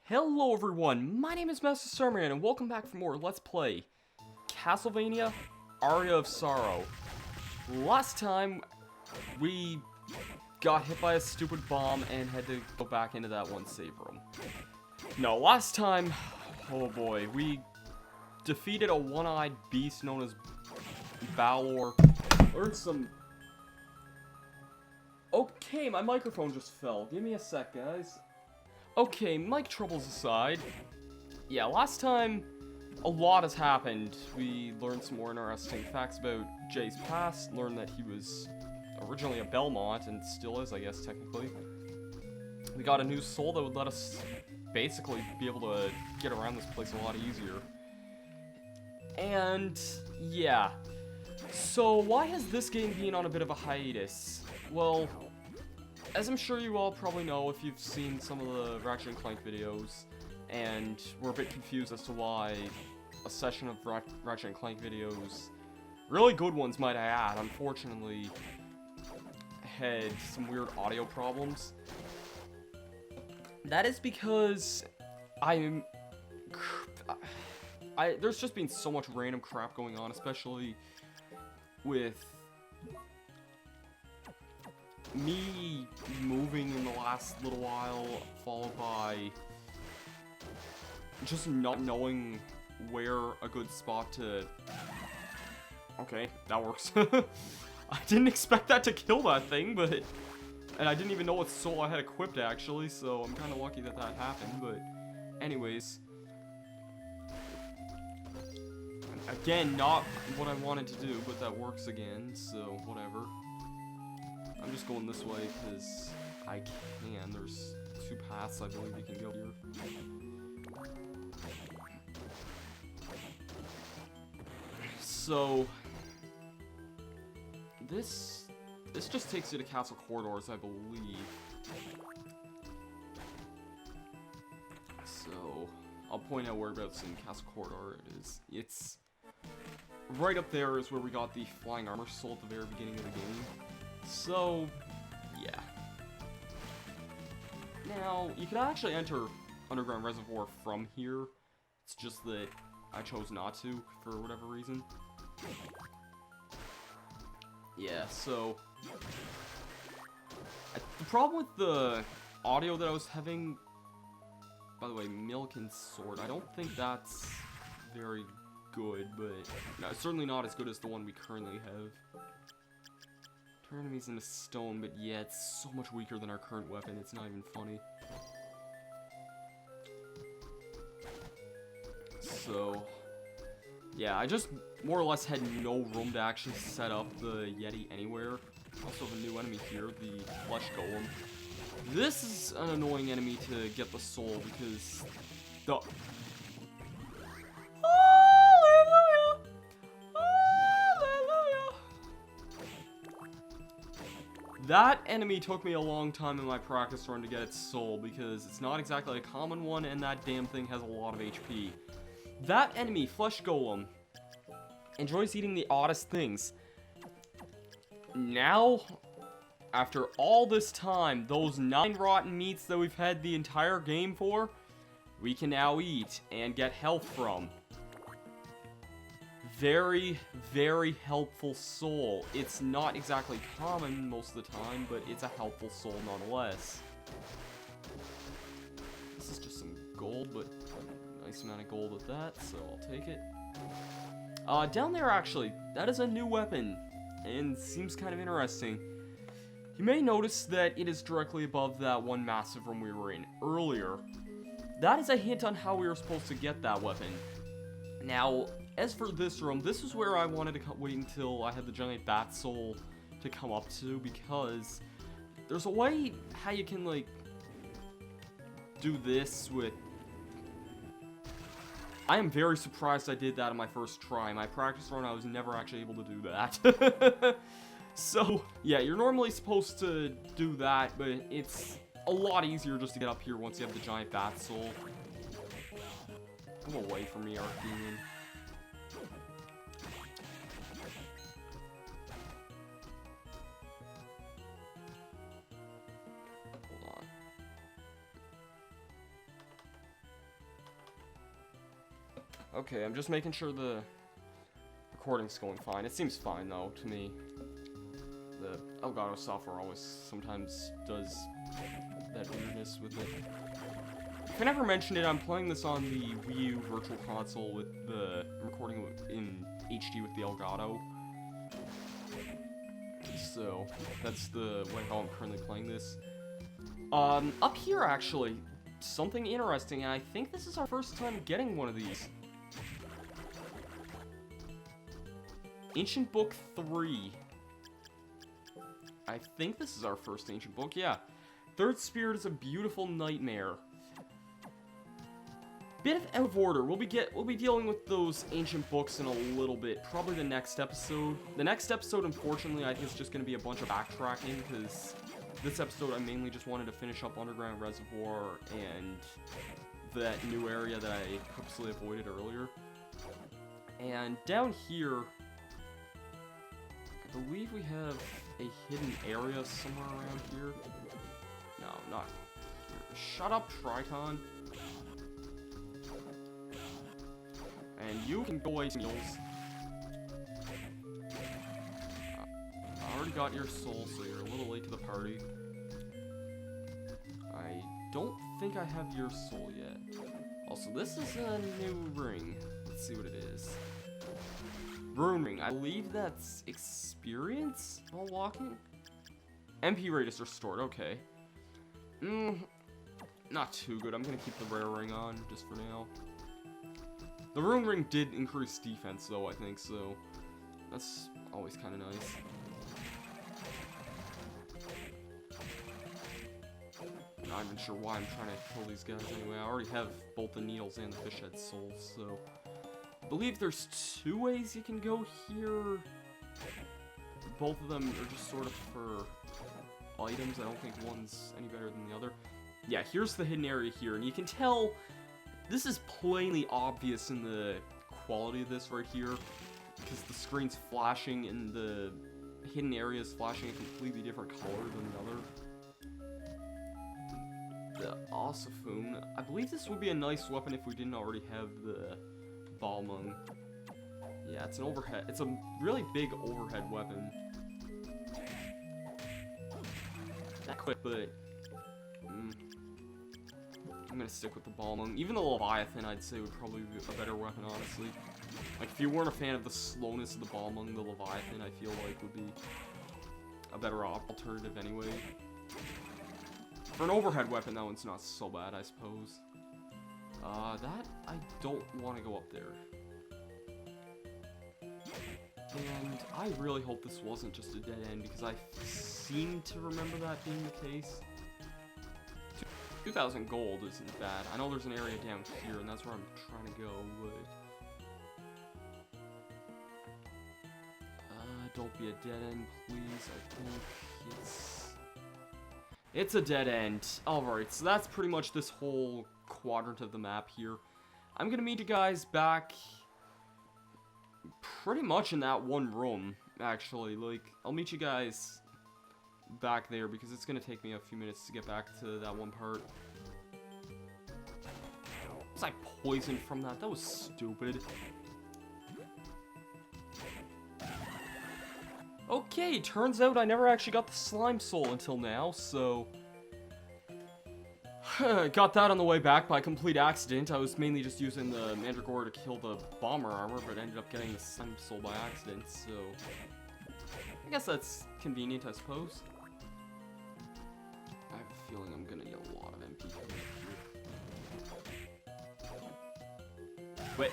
Hello everyone, my name is Masterstarman and welcome back for more Let's Play Castlevania, Aria of Sorrow. Last time, we got hit by a stupid bomb and had to go back into that one save room. No, last time, oh boy, we defeated a one-eyed beast known as Balor. Learned some... Okay, my microphone just fell. Give me a sec, guys. Okay, mic troubles aside. Yeah, last time, a lot has happened. We learned some more interesting facts about Jay's past, learned that he was originally a Belmont, and still is, I guess, technically. We got a new soul that would let us basically be able to get around this place a lot easier. And, yeah. So, why has this game been on a bit of a hiatus? Well, as I'm sure you all probably know if you've seen some of the Ratchet & Clank videos, and we're a bit confused as to why a session of Ratchet & Clank videos, really good ones might I add, unfortunately had some weird audio problems. That is because there's just been so much random crap going on, especially with me moving in the last little while, followed by just not knowing where a good spot to... Okay, that works. I didn't expect that to kill that thing, but... And I didn't even know what soul I had equipped, actually, so I'm kind of lucky that that happened, but... Anyways... Again, not what I wanted to do, but that works again, so whatever. I'm just going this way because I can. There's two paths I believe you can go here. So this just takes you to castle corridors, I believe. So I'll point out whereabouts in castle corridor it is. It's right up there is where we got the flying armor soul at the very beginning of the game. So, yeah. Now, you can actually enter Underground Reservoir from here. It's just that I chose not to, for whatever reason. Yeah, so... The problem with the audio that I was having... By the way, Milk and Sword. I don't think that's very good, but... No, it's certainly not as good as the one we currently have. Turn enemies into stone, but yeah, it's so much weaker than our current weapon, it's not even funny. So, yeah, I just more or less had no room to actually set up the Yeti anywhere. Also have a new enemy here, the Flesh Golem. This is an annoying enemy to get the soul because the... That enemy took me a long time in my practice run to get its soul, because it's not exactly a common one, and that damn thing has a lot of HP. That enemy, Flesh Golem, enjoys eating the oddest things. Now, after all this time, those 9 rotten meats that we've had the entire game for, we can now eat and get health from. Very, very helpful soul. It's not exactly common most of the time, but it's a helpful soul nonetheless. This is just some gold, but a nice amount of gold with that, so I'll take it. Down there, actually, that is a new weapon, and seems kind of interesting. You may notice that it is directly above that one massive room we were in earlier. That is a hint on how we were supposed to get that weapon. Now, as for this room, this is where I wanted to wait until I had the giant bat soul to come up to, because there's a way how you can, like, do this with... I am very surprised I did that on my first try. My practice run, I was never actually able to do that. So, yeah, you're normally supposed to do that, but it's a lot easier just to get up here once you have the giant bat soul. Come away from me, Arcadian. Hold on. Okay, I'm just making sure the recording's going fine. It seems fine, though, to me. The Elgato software always sometimes does that weirdness with it. If I never mentioned it, I'm playing this on the Wii U Virtual Console with the recording in HD with the Elgato. So, that's the way how I'm currently playing this. Up here, actually, something interesting, and I think this is our first time getting one of these. Ancient Book 3. I think this is our first Ancient Book, yeah. Third Spirit is a beautiful nightmare. Bit of out of order. We'll be dealing with those ancient books in a little bit. Probably the next episode. The next episode, unfortunately, I think it's just going to be a bunch of backtracking, because this episode I mainly just wanted to finish up Underground Reservoir and that new area that I purposely avoided earlier. And down here, I believe we have a hidden area somewhere around here. No, not here. Shut up, Triton. And you can go away, Meals. I already got your soul, so you're a little late to the party. I don't think I have your soul yet. Also, this is a new ring. Let's see what it is. Rune ring. I believe that's experience while walking? MP rate is restored. Okay. Not too good. I'm gonna keep the rare ring on just for now. The rune ring did increase defense, though, I think, so that's always kind of nice. I'm not even sure why I'm trying to kill these guys anyway. I already have both the needles and the fish head souls, so I believe there's 2 ways you can go here. Both of them are just sort of for items. I don't think one's any better than the other. Yeah, here's the hidden area here, and you can tell this is plainly obvious in the quality of this right here, because the screen's flashing and the hidden area is flashing a completely different color than the other. The Ossifoon. I believe this would be a nice weapon if we didn't already have the Balmung. Yeah, it's an overhead. It's a really big overhead weapon. Not quick, but I'm gonna stick with the Balmung. Even the Leviathan, I'd say, would probably be a better weapon, honestly. Like, if you weren't a fan of the slowness of the Balmung, the Leviathan, I feel like, would be a better alternative anyway. For an overhead weapon, that one's not so bad, I suppose. That, I don't want to go up there. And I really hope this wasn't just a dead end, because I seem to remember that being the case. 2,000 gold isn't bad. I know there's an area down here, and that's where I'm trying to go, but don't be a dead end, please. I think it's a dead end. Alright, so that's pretty much this whole quadrant of the map here. I'm gonna meet you guys back pretty much in that one room, actually. Like, I'll meet you guys back there, because it's gonna take me a few minutes to get back to that one part. Was I poisoned from that? That was stupid. Okay, turns out I never actually got the slime soul until now, so got that on the way back by complete accident. I was mainly just using the Mandragora to kill the bomber armor, but ended up getting the slime soul by accident, so I guess that's convenient, I suppose. I have a feeling I'm gonna need a lot of MP here. Wait,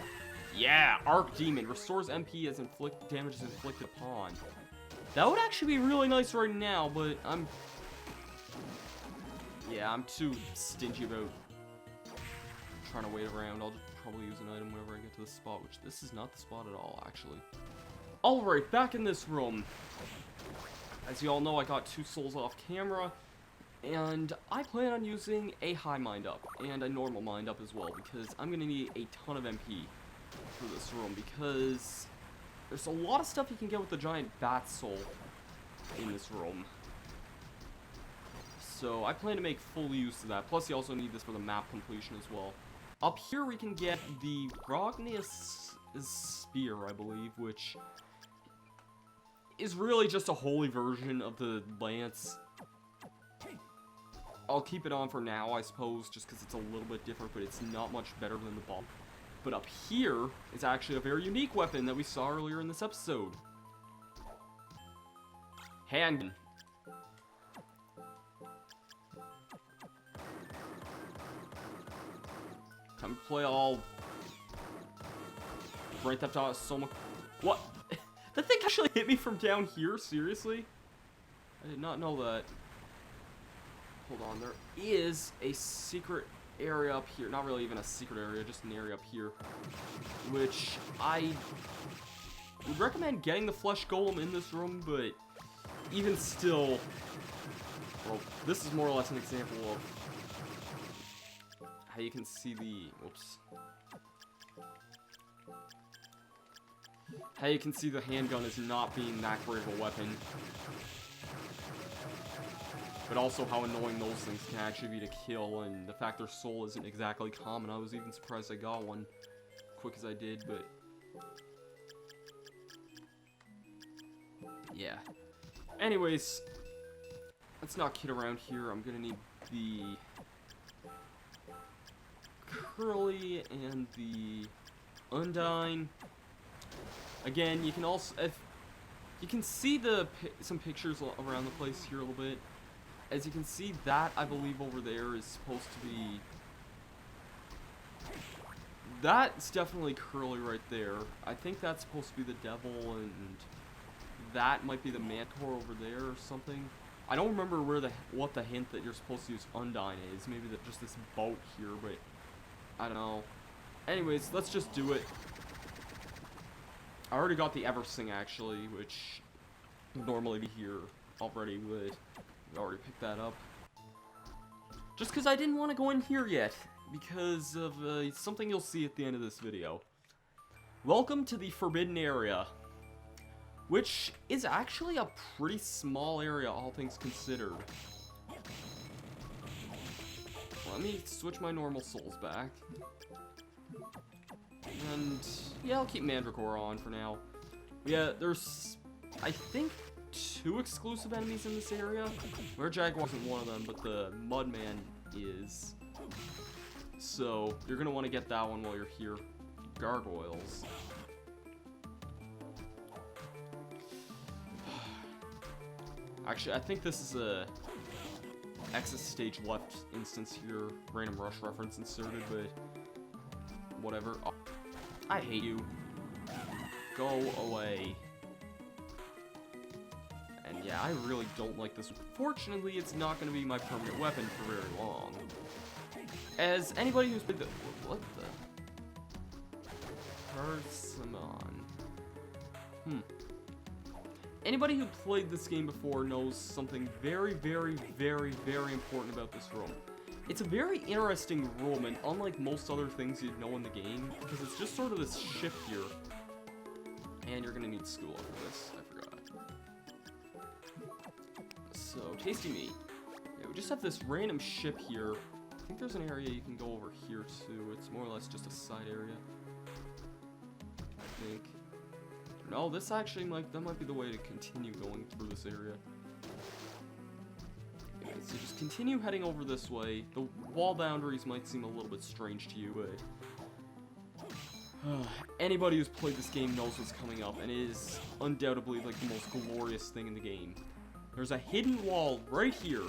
yeah, Arc Demon restores MP as damage is inflicted upon. That would actually be really nice right now, but I'm too stingy about trying to wait around. I'll just probably use an item whenever I get to the spot, which this is not the spot at all, actually. Alright, back in this room. As you all know, I got 2 souls off camera, and I plan on using a high mind up and a normal mind up as well, because I'm going to need a ton of MP for this room, because there's a lot of stuff you can get with the giant bat soul in this room. So I plan to make full use of that. Plus you also need this for the map completion as well. Up here we can get the Rognius Spear, I believe, which is really just a holy version of the Lance. I'll keep it on for now, I suppose, just because it's a little bit different, but it's not much better than the bomb. But up here is actually a very unique weapon that we saw earlier in this episode. Handgun. Come play all Grand Theft Auto so much. What? That thing actually hit me from down here? Seriously? I did not know that. Hold on, there is a secret area up here. Not really even a secret area, just an area up here. Which I would recommend getting the flesh golem in this room, but even still, well, this is more or less an example of how you can see the, whoops. How you can see the handgun as not being that great of a weapon. But also how annoying those things can actually be to kill, and the fact their soul isn't exactly common. I was even surprised I got one quick as I did, but yeah. Anyways, let's not kid around here. I'm gonna need the Curly and the Undyne. Again, you can also, if you can see some pictures around the place here a little bit. As you can see, that, I believe, over there is supposed to be... That's definitely Curly right there. I think that's supposed to be the devil, and that might be the Manticore over there or something. I don't remember what the hint that you're supposed to use Undyne is. Maybe just this boat here, but I don't know. Anyways, let's just do it. I already got the Eversing, actually, which would normally be here already, but I already picked that up. Just because I didn't want to go in here yet, because of something you'll see at the end of this video. Welcome to the Forbidden Area, which is actually a pretty small area, all things considered. Let me switch my normal souls back. And yeah, I'll keep Mandragora on for now. Yeah, there's, I think, 2 exclusive enemies in this area. Jaguar wasn't one of them, but the Mudman is. So you're gonna want to get that one while you're here. Gargoyles. Actually, I think this is a Exit stage left instance here. Random Rush reference inserted, but whatever. Oh, I hate you. Go away. And yeah, I really don't like this. Fortunately, it's not going to be my permanent weapon for very long. As anybody who's played the... What the... Persimmon. Anybody who played this game before knows something very, very, very, very important about this room. It's a very interesting room, and unlike most other things you'd know in the game, because it's just sort of this ship here. And you're gonna need school after this, I forgot. So, tasty meat. Yeah, we just have this random ship here. I think there's an area you can go over here too. It's more or less just a side area, I think. No, this actually that might be the way to continue going through this area. Okay, so just continue heading over this way. The wall boundaries might seem a little bit strange to you, but anybody who's played this game knows what's coming up, and it is undoubtedly like the most glorious thing in the game. There's a hidden wall right here.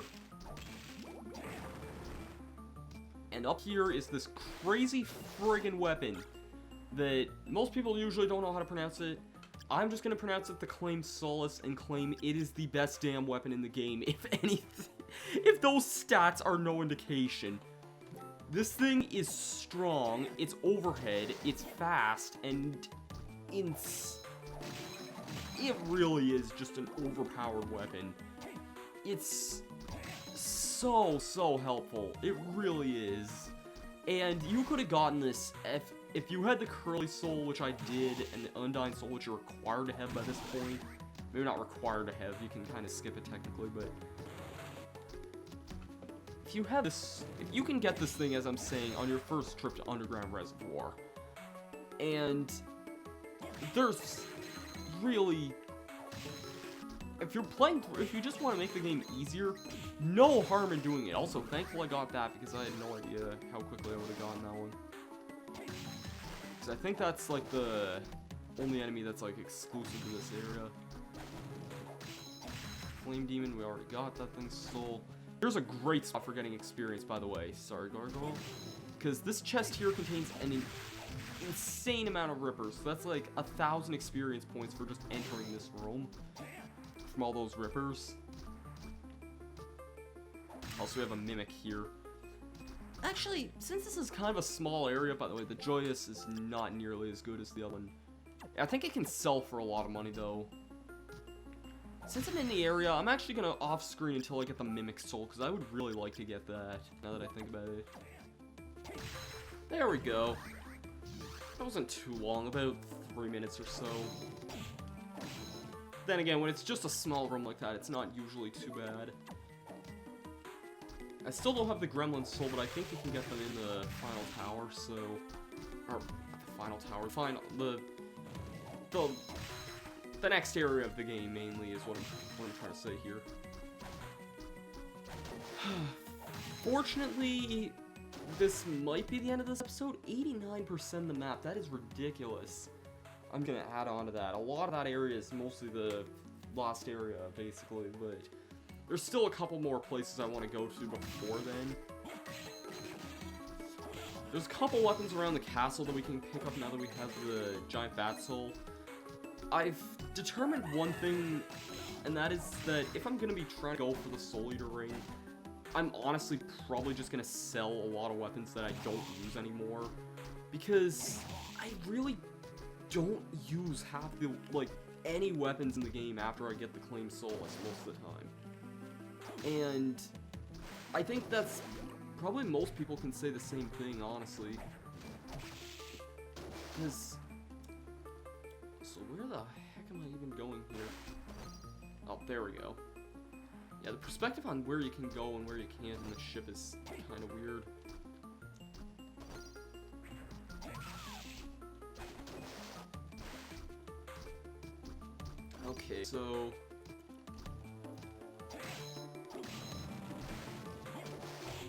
And up here is this crazy friggin' weapon that most people usually don't know how to pronounce it. I'm just gonna pronounce it the Claim Solace and claim it is the best damn weapon in the game, if anything. If those stats are no indication. This thing is strong, it's overhead, it's fast, and it really is just an overpowered weapon. It's so helpful. It really is. And you could have gotten this if you had the Curly Soul, which I did, and the Undyne Soul, which you're required to have by this point. Maybe not required to have, you can kind of skip it technically, but if you have this, if you can get this thing, as I'm saying, on your first trip to Underground Reservoir, and there's really, if you just want to make the game easier, no harm in doing it. Also, thankful I got that because I had no idea how quickly I would have gotten that one. Because I think that's like the only enemy that's like exclusive to this area. Flame Demon, we already got that thing's soul. Here's a great spot for getting experience, by the way. Sorry, Gargoyle. Because this chest here contains an insane amount of rippers. So that's like 1,000 experience points for just entering this room from all those rippers. Also, we have a mimic here. Actually, since this is kind of a small area, by the way, the Joyous is not nearly as good as the other one. I think it can sell for a lot of money, though. Since I'm in the area, I'm actually going to off-screen until I get the Mimic Soul, because I would really like to get that, now that I think about it. There we go. That wasn't too long, about 3 minutes or so. Then again, when it's just a small room like that, it's not usually too bad. I still don't have the Gremlin Soul, but I think we can get them in the final tower, so... Or, not the final tower, the next area of the game, mainly, is what I'm trying to say here. Fortunately, this might be the end of this episode. 89% of the map, that is ridiculous. I'm gonna add on to that. A lot of that area is mostly the lost area, basically, but there's still a couple more places I want to go to before then. There's a couple weapons around the castle that we can pick up now that we have the giant bat soul. I've determined one thing, and that is that if I'm gonna be trying to go for the Soul Eater ring, I'm honestly probably just gonna sell a lot of weapons that I don't use anymore, because I really don't use half the, like, any weapons in the game after I get the claimed soul most of the time. And I think that's probably most people can say the same thing, honestly. Because, so where the heck am I even going here? Oh, there we go. Yeah, the perspective on where you can go and where you can't in the ship is kind of weird. Okay, so...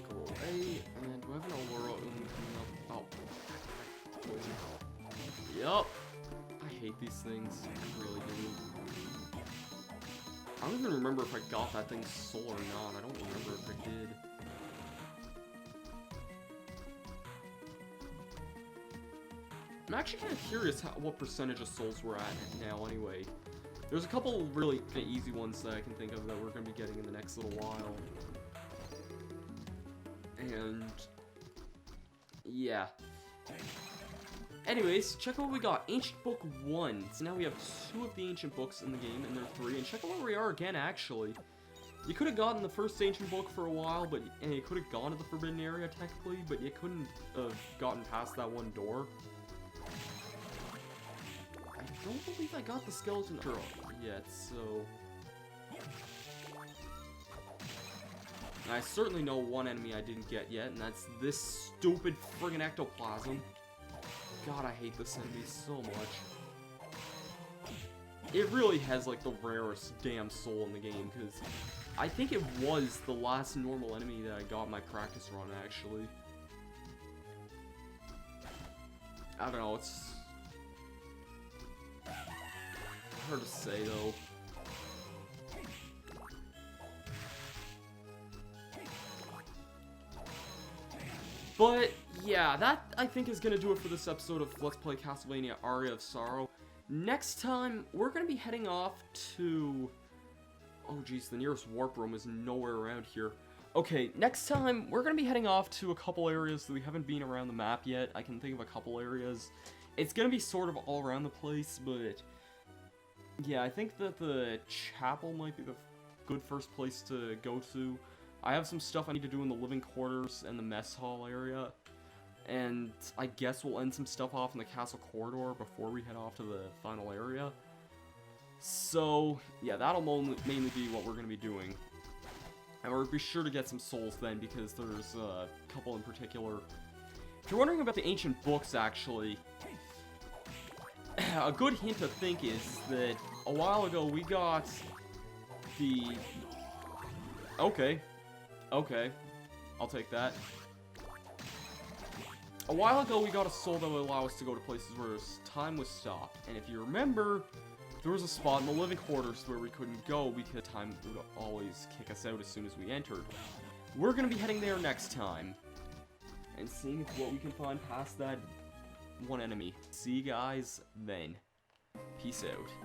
Go away, and do I have an Aurora coming up? Oh. Yup. I hate these things. I really do. I don't even remember if I got that thing's soul or not. I don't remember if I did. I'm actually kind of curious what percentage of souls we're at now anyway. There's a couple really kind of easy ones that I can think of that we're going to be getting in the next little while. And... yeah. Anyways, check out what we got. Ancient Book 1. So now we have 2 of the Ancient Books in the game, and there are 3. And check out where we are again, actually. You could have gotten the first Ancient Book for a while, and you could have gone to the Forbidden Area, technically, but you couldn't have gotten past that one door. I don't believe I got the skeleton girl yet, so... I certainly know one enemy I didn't get yet, and that's this stupid friggin' ectoplasm. God, I hate this enemy so much. It really has, like, the rarest damn soul in the game, because I think it was the last normal enemy that I got in my practice run, actually. I don't know, it's... hard to say, though. But, yeah, that, I think, is gonna do it for this episode of Let's Play Castlevania Aria of Sorrow. Next time, we're gonna be heading off to... oh, geez, the nearest warp room is nowhere around here. Okay, next time, we're gonna be heading off to a couple areas that we haven't been around the map yet. I can think of a couple areas. It's gonna be sort of all around the place, but... yeah, I think that the chapel might be the good first place to go to. I have some stuff I need to do in the living quarters and the mess hall area. And I guess we'll end some stuff off in the castle corridor before we head off to the final area. So, yeah, that'll mainly be what we're going to be doing. And we'll be sure to get some souls then, because there's a couple in particular. If you're wondering about the ancient books, actually, a good hint to think is that a while ago we got the... Okay, I'll take that. A while ago we got a soul that would allow us to go to places where time was stopped. And if you remember, there was a spot in the living quarters where we couldn't go because time would always kick us out as soon as we entered. We're gonna be heading there next time and seeing what we can find past that one enemy. See you guys then. Peace out.